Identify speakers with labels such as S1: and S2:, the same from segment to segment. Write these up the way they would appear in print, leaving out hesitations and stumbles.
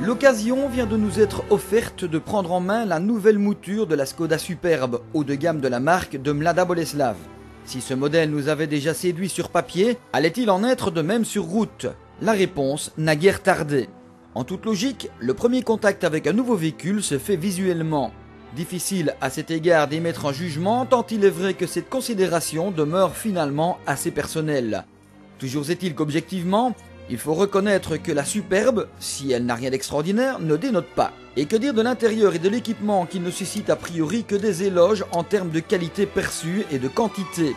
S1: L'occasion vient de nous être offerte de prendre en main la nouvelle mouture de la Skoda Superb, haut de gamme de la marque de Mlada Boleslav. Si ce modèle nous avait déjà séduit sur papier, allait-il en être de même sur route? La réponse n'a guère tardé. En toute logique, le premier contact avec un nouveau véhicule se fait visuellement. Difficile à cet égard d'émettre un jugement tant il est vrai que cette considération demeure finalement assez personnelle. Toujours est-il qu'objectivement, il faut reconnaître que la Superbe, si elle n'a rien d'extraordinaire, ne dénote pas. Et que dire de l'intérieur et de l'équipement qui ne suscite a priori que des éloges en termes de qualité perçue et de quantité.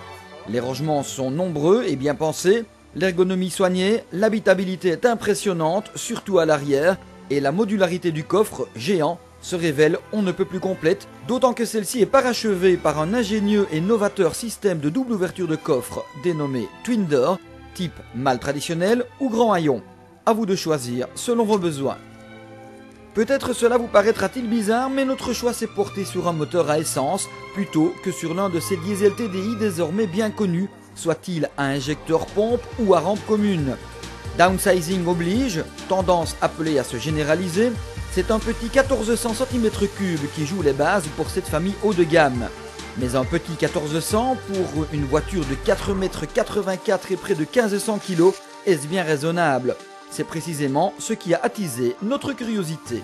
S1: Les rangements sont nombreux et bien pensés, l'ergonomie soignée, l'habitabilité est impressionnante, surtout à l'arrière, et la modularité du coffre, géant, se révèle on ne peut plus complète, d'autant que celle-ci est parachevée par un ingénieux et novateur système de double ouverture de coffre dénommé Twin Door, type mâle traditionnel ou grand haillon. À vous de choisir selon vos besoins. Peut-être cela vous paraîtra-t-il bizarre, mais notre choix s'est porté sur un moteur à essence plutôt que sur l'un de ces diesel TDI désormais bien connus, soit-il à injecteur pompe ou à rampe commune. Downsizing oblige, tendance appelée à se généraliser, c'est un petit 1400 cm3 qui joue les bases pour cette famille haut de gamme. Mais un petit 1400 pour une voiture de 4,84 m et près de 1500 kg, est-ce bien raisonnable? C'est précisément ce qui a attisé notre curiosité.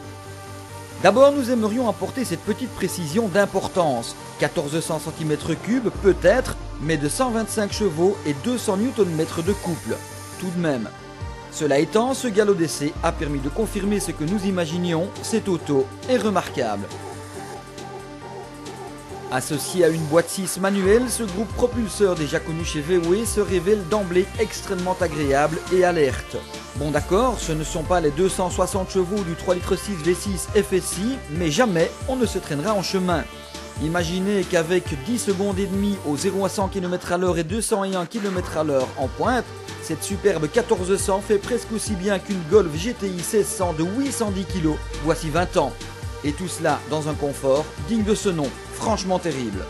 S1: D'abord, nous aimerions apporter cette petite précision d'importance. 1400 cm3 peut-être, mais de 125 chevaux et 200 Nm de couple, tout de même. Cela étant, ce galop d'essai a permis de confirmer ce que nous imaginions, cette auto est remarquable. Associé à une boîte 6 manuelle, ce groupe propulseur déjà connu chez VW se révèle d'emblée extrêmement agréable et alerte. Bon d'accord, ce ne sont pas les 260 chevaux du 3,6 litres V6 FSI, mais jamais on ne se traînera en chemin. Imaginez qu'avec 10 secondes et demie au 0 à 100 km/h et 201 km/h en pointe, cette superbe 1400 fait presque aussi bien qu'une Golf GTI 1600 de 810 kg, voici 20 ans. Et tout cela dans un confort digne de ce nom, franchement terrible.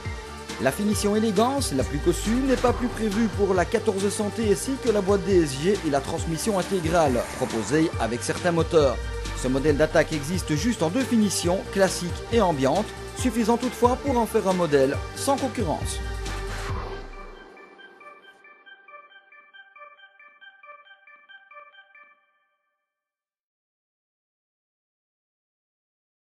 S1: La finition élégance, la plus cossue, n'est pas plus prévue pour la 1400 TSI que la boîte DSG et la transmission intégrale, proposée avec certains moteurs. Ce modèle d'attaque existe juste en deux finitions, classique et ambiante, suffisant toutefois pour en faire un modèle sans concurrence.